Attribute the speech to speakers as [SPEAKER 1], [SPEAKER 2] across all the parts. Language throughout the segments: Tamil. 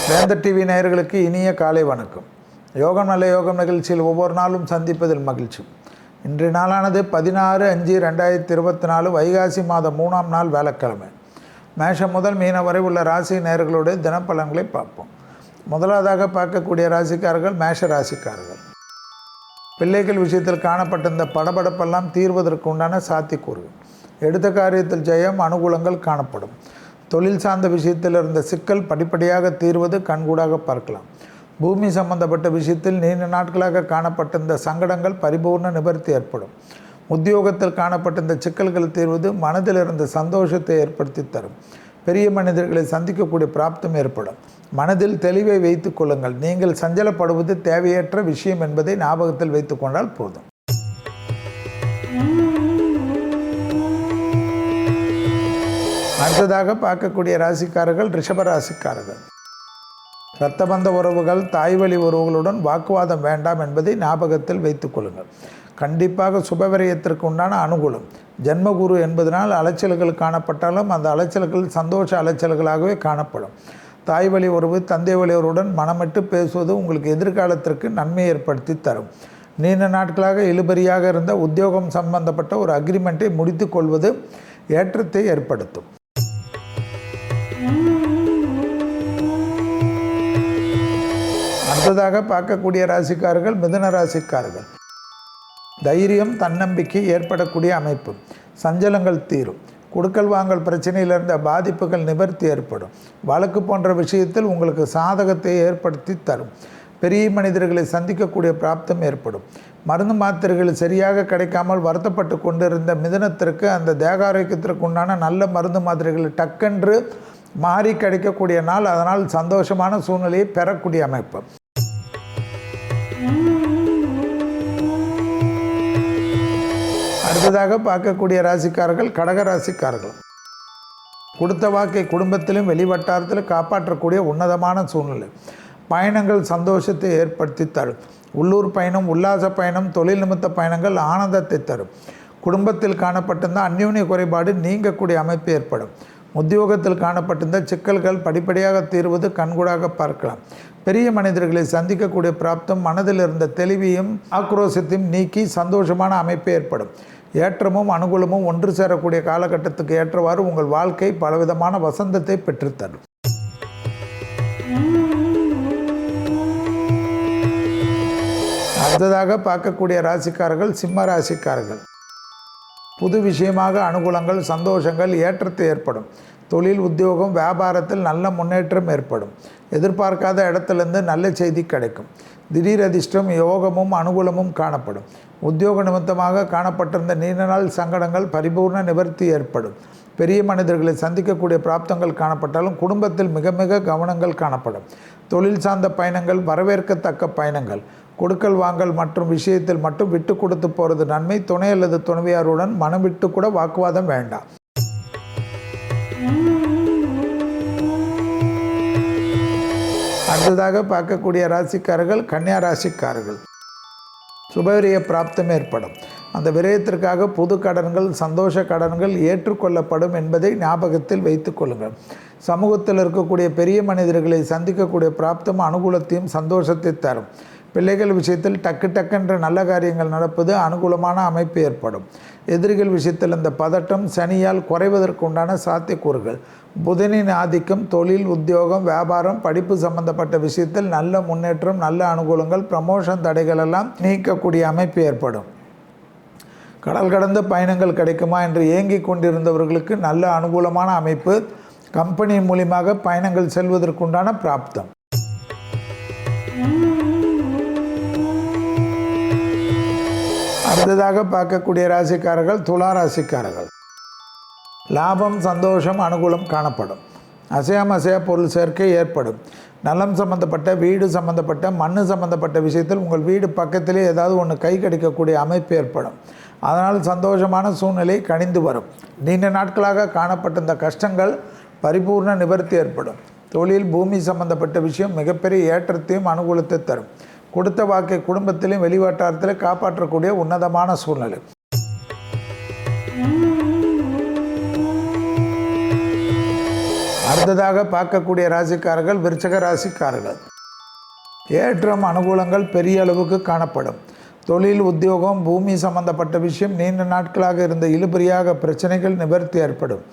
[SPEAKER 1] வேந்தர் டிவி நேயர்களுக்கு இனிய காலை வணக்கம். யோகம் நல்ல யோகம் நிகழ்ச்சியில் ஒவ்வொரு நாளும் சந்திப்பதில் மகிழ்ச்சி. இன்றைய நாளானது 16/5/2024 வைகாசி மாதம் 3ஆம் நாள் வியாழக்கிழமை. மேஷம் முதல் மீனம் வரை உள்ள ராசி நேயர்களுடைய தினப்பலன்களை பார்ப்போம். முதலாவதாக பார்க்கக்கூடிய ராசிக்காரர்கள் மேஷ ராசிக்காரர்கள். பிள்ளைகள் விஷயத்தில் காணப்பட்ட இந்த படபடப்பெல்லாம் தீர்வதற்கு உண்டான சாத்தியக்கூறுகள். எடுத்த காரியத்தில் ஜெயம் அனுகூலங்கள் காணப்படும். தொழில் சார்ந்த விஷயத்தில் இருந்த சிக்கல் படிப்படியாக தீர்வது கண்கூடாக பார்க்கலாம். பூமி சம்பந்தப்பட்ட விஷயத்தில் நீண்ட நாட்களாக காணப்பட்ட இந்த சங்கடங்கள் பரிபூர்ண நிவர்த்தி ஏற்படும். உத்தியோகத்தில் காணப்பட்ட இந்த சிக்கல்கள் தீர்வது மனதில் இருந்த சந்தோஷத்தை ஏற்படுத்தி தரும். பெரிய மனிதர்களை சந்திக்கக்கூடிய பிராப்தம் ஏற்படும். மனதில் தெளிவை வைத்து கொள்ளுங்கள். நீங்கள் சஞ்சலப்படுவது தேவையற்ற விஷயம் என்பதை ஞாபகத்தில் வைத்து கொண்டால் போதும். அடுத்ததாக பார்க்கக்கூடிய ராசிக்காரர்கள் ரிஷப ராசிக்காரர்கள். இரத்தபந்த உறவுகள் தாய்வழி உறவுகளுடன் வாக்குவாதம் வேண்டாம் என்பதை ஞாபகத்தில் வைத்துக் கொள்ளுங்கள். கண்டிப்பாக சுபவிரயத்திற்கு உண்டான அனுகூலம். ஜென்மகுரு என்பதனால் அலைச்சல்கள் காணப்பட்டாலும் அந்த அலைச்சல்கள் சந்தோஷ அலைச்சல்களாகவே காணப்படும். தாய் வழி உறவு தந்தை வழியவருடன் மனமிட்டு பேசுவது உங்களுக்கு எதிர்காலத்திற்கு நன்மை ஏற்படுத்தி தரும். நீண்ட நாட்களாக இழுபறியாக இருந்த உத்தியோகம் சம்பந்தப்பட்ட ஒரு அக்ரிமெண்ட்டை முடித்து கொள்வது ஏற்றத்தை ஏற்படுத்தும். அடுத்ததாக பார்க்கக்கூடிய ராசிக்காரர்கள் மிதுன ராசிக்காரர்கள். தைரியம் தன்னம்பிக்கை ஏற்படக்கூடிய அமைப்பு. சஞ்சலங்கள் தீரும். கொடுக்கல் வாங்கல் பிரச்சனையில் இருந்த பாதிப்புகள் நிவர்த்தி ஏற்படும். வழக்கு போன்ற விஷயத்தில் உங்களுக்கு சாதகத்தை ஏற்படுத்தி தரும். பெரிய மனிதர்களை சந்திக்கக்கூடிய பிராப்தம் ஏற்படும். மருந்து மாத்திரைகள் சரியாக கிடைக்காமல் வருத்தப்பட்டு கொண்டிருந்த மிதுனத்திற்கு அந்த தேகாரோக்கியத்திற்கு உண்டான நல்ல மருந்து மாத்திரைகள் டக்கென்று மாறி கிடைக்கக்கூடிய நாள். அதனால் சந்தோஷமான சூழ்நிலையை பெறக்கூடிய அமைப்பு. அடுத்ததாக பார்க்கக்கூடிய ராசிக்காரர்கள் கடக ராசிக்காரர்கள். கொடுத்த வாக்கை குடும்பத்திலும் வெளிவட்டாரத்திலும் காப்பாற்றக்கூடிய உன்னதமான சூழ்நிலை. பயணங்கள் சந்தோஷத்தை ஏற்படுத்தி தரும். உள்ளூர் பயணம், உல்லாச பயணம், தொழில் நிமித்த பயணங்கள் ஆனந்தத்தை தரும். குடும்பத்தில் காணப்பட்டிருந்த அந்யோன்ய குறைபாடு நீங்கக்கூடிய அமைப்பு ஏற்படும். உத்தியோகத்தில் காணப்பட்டிருந்த சிக்கல்கள் படிப்படியாக தீர்வது கண்கூடாக பார்க்கலாம். பெரிய மனிதர்களை சந்திக்கக்கூடிய பிராப்தம் மனதில் இருந்த தெளிவையும் ஆக்ரோஷத்தையும் நீக்கி சந்தோஷமான அமைப்பு ஏற்படும். ஏற்றமும் அனுகூலமும் ஒன்று சேரக்கூடிய காலகட்டத்துக்கு ஏற்றவாறு உங்கள் வாழ்க்கை பலவிதமான வசந்தத்தை பெற்றுத்தரும். அடுத்ததாக பார்க்கக்கூடிய ராசிக்காரர்கள் சிம்ம ராசிக்காரர்கள். புது விஷயமாக அனுகூலங்கள் சந்தோஷங்கள் ஏற்றத்தை ஏற்படும். தொழில் உத்தியோகம் வியாபாரத்தில் நல்ல முன்னேற்றம் ஏற்படும். எதிர்பார்க்காத இடத்துலேருந்து நல்ல செய்தி கிடைக்கும். திடீர் அதிர்ஷ்டம் யோகமும் அனுகூலமும் காணப்படும். உத்தியோக நிமித்தமாக காணப்பட்டிருந்த நீண்ட நாள் சங்கடங்கள் பரிபூர்ண நிவர்த்தி ஏற்படும். பெரிய மனிதர்களை சந்திக்கக்கூடிய பிராப்தங்கள் காணப்பட்டாலும் குடும்பத்தில் மிக மிக கவனங்கள் காணப்படும். தொழில் சார்ந்த பயணங்கள் வரவேற்கத்தக்க பயணங்கள். கொடுக்கல் வாங்கல் மற்றும் விஷயத்தில் மட்டும் விட்டு கொடுத்து போகிறது நன்மை. துணை அல்லது துணைவியாருடன் மனம் விட்டு கூட வாக்குவாதம் வேண்டாம். அடுத்ததாக பார்க்கக்கூடிய ராசிக்காரர்கள் கன்னியா ராசிக்காரர்கள். சுபவிரய பிராப்தம் ஏற்படும். அந்த விரயத்திற்காக புது கடன்கள் சந்தோஷ கடன்கள் ஏற்றுக்கொள்ளப்படும் என்பதை ஞாபகத்தில் வைத்து கொள்ளுங்கள். சமூகத்தில் இருக்கக்கூடிய பெரிய மனிதர்களை சந்திக்கக்கூடிய பிராப்தம் அனுகூலத்தையும் சந்தோஷத்தை தரும். பிள்ளைகள் விஷயத்தில் டக்குன்ற நல்ல காரியங்கள் நடப்பது அனுகூலமான அமைப்பு ஏற்படும். எதிரிகள் விஷயத்தில் இந்த பதட்டம் சனியால் குறைவதற்கு உண்டான சாத்தியக்கூறுகள். புதனின் ஆதிக்கம் தொழில் உத்தியோகம் வியாபாரம் படிப்பு சம்பந்தப்பட்ட விஷயத்தில் நல்ல முன்னேற்றம் நல்ல அனுகூலங்கள் ப்ரமோஷன் தடைகள் எல்லாம் நீக்கக்கூடிய அமைப்பு ஏற்படும். கடல் கடந்த பயணங்கள் கிடைக்குமா என்று ஏங்கி கொண்டிருந்தவர்களுக்கு நல்ல அனுகூலமான அமைப்பு. கம்பெனி மூலியமாக பயணங்கள் செல்வதற்குண்டான பிராப்தம். அடுத்ததாக பார்க்கக்கூடிய ராசிக்காரர்கள் துலா ராசிக்காரர்கள். லாபம் சந்தோஷம் அனுகூலம் காணப்படும். அசையா பொருள் சேர்க்கை ஏற்படும். நலம் சம்பந்தப்பட்ட வீடு சம்பந்தப்பட்ட மண் சம்பந்தப்பட்ட விஷயத்தில் உங்கள் வீடு பக்கத்திலே ஏதாவது ஒன்று கை கிடைக்கக்கூடிய அமைப்பு ஏற்படும். அதனால் சந்தோஷமான சூழ்நிலை கணிந்து வரும். நீண்ட நாட்களாக காணப்பட்ட இந்த கஷ்டங்கள் பரிபூர்ண நிவர்த்தி ஏற்படும். தொழில் பூமி சம்பந்தப்பட்ட விஷயம் மிகப்பெரிய ஏற்றத்தையும் அனுகூலத்தை தரும். கொடுத்த வாக்கை குடும்பத்திலும் வெளிவட்டாரத்திலும் காப்பாற்றக்கூடிய உன்னதமான சூழ்நிலை. அடுத்ததாக பார்க்கக்கூடிய ராசிக்காரர்கள் விருச்சக ராசிக்காரர்கள். ஏற்றம் அனுகூலங்கள் பெரிய அளவுக்கு காணப்படும். தொழில், உத்தியோகம், பூமி சம்பந்தப்பட்ட விஷயம், நீண்ட நாட்களாக இருந்த இழுபறியாக பிரச்சனைகள் நிவர்த்தி ஏற்படும்.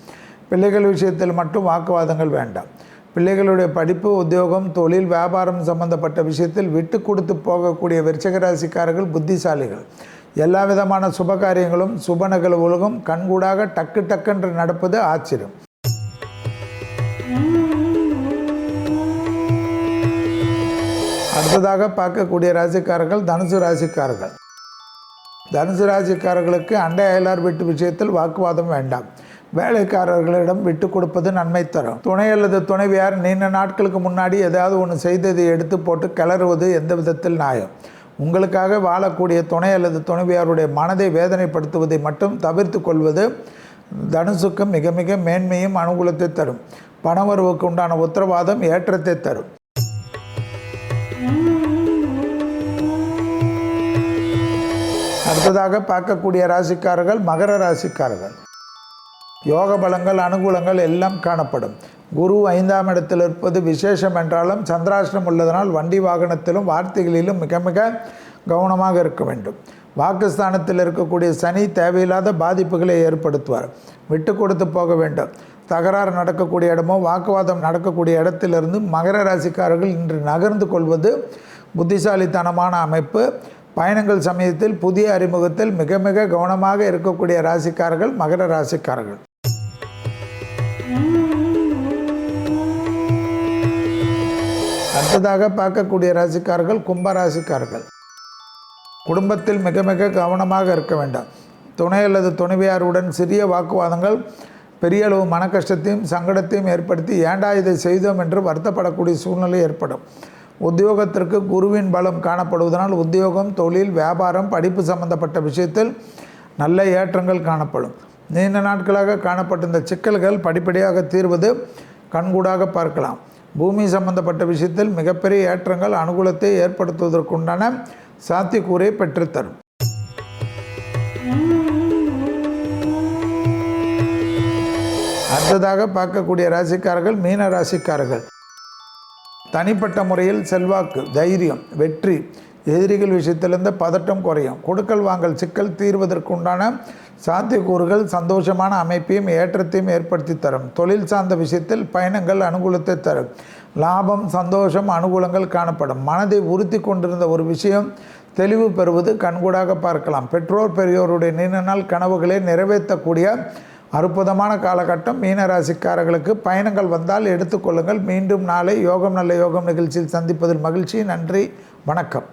[SPEAKER 1] பிள்ளைகள் விஷயத்தில் மட்டும் வாக்குவாதங்கள் வேண்டாம். பிள்ளைகளுடைய படிப்பு, உத்தியோகம், தொழில், வியாபாரம் சம்பந்தப்பட்ட விஷயத்தில் விட்டு கொடுத்து போகக்கூடிய விருச்சிக ராசிக்காரர்கள் புத்திசாலிகள். எல்லா விதமான சுப காரியங்களும் சுப நிகழ்வுகளும் கண்கூடாக டக்கு டக்கென்று நடப்பது ஆச்சரியம். அடுத்ததாக பார்க்கக்கூடிய ராசிக்காரர்கள் தனுசு ராசிக்காரர்கள். தனுசு ராசிக்காரர்களுக்கு அண்டை அயலார் வீட்டு விஷயத்தில் வாக்குவாதம் வேண்டாம். வேலைக்காரர்களிடம் விட்டு கொடுப்பது நன்மை தரும். துணை அல்லது துணைவியார் நீண்ட நாட்களுக்கு முன்னாடி ஏதாவது ஒன்று செய்ததை எடுத்து போட்டு கிளறுவது எந்த விதத்தில் நியாயம். உங்களுக்காக வாழக்கூடிய துணை அல்லது துணைவியாருடைய மனதை வேதனைப்படுத்துவதை மட்டும் தவிர்த்து கொள்வது தனுசுக்கு மிக மிக மேன்மையும் அனுகூலத்தை தரும். பணவரவுக்கு உண்டான உத்தரவாதம் ஏற்றத்தை தரும். அடுத்ததாக பார்க்கக்கூடிய ராசிக்காரர்கள் மகர ராசிக்காரர்கள். யோக பலங்கள் அனுகூலங்கள் எல்லாம் காணப்படும். குரு 5ஆம் இடத்தில் இருப்பது விசேஷம் என்றாலும் சந்திராஷ்டிரம் உள்ளதனால் வண்டி வாகனத்திலும் வார்த்தைகளிலும் மிக மிக கவனமாக இருக்க வேண்டும். வாக்குஸ்தானத்தில் இருக்கக்கூடிய சனி தேவையில்லாத பாதிப்புகளை ஏற்படுத்துவார். விட்டு கொடுத்து போக வேண்டும். தகராறு நடக்கக்கூடிய இடமோ வாக்குவாதம் நடக்கக்கூடிய இடத்திலிருந்து மகர ராசிக்காரர்கள் இன்று நகர்ந்து கொள்வது புத்திசாலித்தனமான அமைப்பு. பயணங்கள் சமயத்தில் புதிய அறிமுகத்தில் மிக மிக கவனமாக இருக்கக்கூடிய ராசிக்காரர்கள் மகர ராசிக்காரர்கள். அடுத்ததாக பார்க்கக்கூடிய ராசிக்காரர்கள் கும்ப ராசிக்காரர்கள். குடும்பத்தில் மிக மிக கவனமாக இருக்க வேண்டாம். துணை அல்லது துணைவியாருடன் சிறிய வாக்குவாதங்கள் பெரிய அளவு மன கஷ்டத்தையும் சங்கடத்தையும் ஏற்படுத்தி ஏண்டா இதை செய்தோம் என்று வருத்தப்படக்கூடிய சூழ்நிலை ஏற்படும். உத்தியோகத்திற்கு குருவின் பலம் காணப்படுவதனால் உத்தியோகம், தொழில், வியாபாரம், படிப்பு சம்பந்தப்பட்ட விஷயத்தில் நல்ல ஏற்றங்கள் காணப்படும். நீண்ட நாட்களாக காணப்பட்ட இந்த சிக்கல்கள் படிப்படியாக தீர்வது கண்கூடாக பார்க்கலாம். பூமி சம்பந்தப்பட்ட விஷயத்தில் மிகப்பெரிய ஏற்றங்கள் அனுகூலத்தை ஏற்படுத்துவதற்குண்டான சாத்தியக்கூறை பெற்றுத்தரும். அடுத்ததாக பார்க்கக்கூடிய ராசிக்காரர்கள் மீன ராசிக்காரர்கள். தனிப்பட்ட முறையில் செல்வாக்கு, தைரியம், வெற்றி, எதிரிகள் விஷயத்திலிருந்து பதட்டம் குறையும். கொடுக்கல் வாங்கல் சிக்கல் தீர்வதற்குண்டான சாத்தியக்கூறுகள் சந்தோஷமான அமைப்பையும் ஏற்றத்தையும் ஏற்படுத்தி தரும். தொழில் சார்ந்த விஷயத்தில் பயணங்கள் அனுகூலத்தை தரும். லாபம், சந்தோஷம், அனுகூலங்கள் காணப்படும். மனதை உறுத்தி கொண்டிருந்த ஒரு விஷயம் தெளிவு பெறுவது கண்கூடாக பார்க்கலாம். பெற்றோர் பெரியோருடைய நீண்ட நாள் கனவுகளை நிறைவேற்றக்கூடிய அற்புதமான காலகட்டம் மீனராசிக்காரர்களுக்கு. பயணங்கள் வந்தால் எடுத்துக்கொள்ளுங்கள். மீண்டும் நாளை யோகம் நல்ல யோகம் நிகழ்ச்சியில் சந்திப்பதில் மகிழ்ச்சி. நன்றி, வணக்கம்.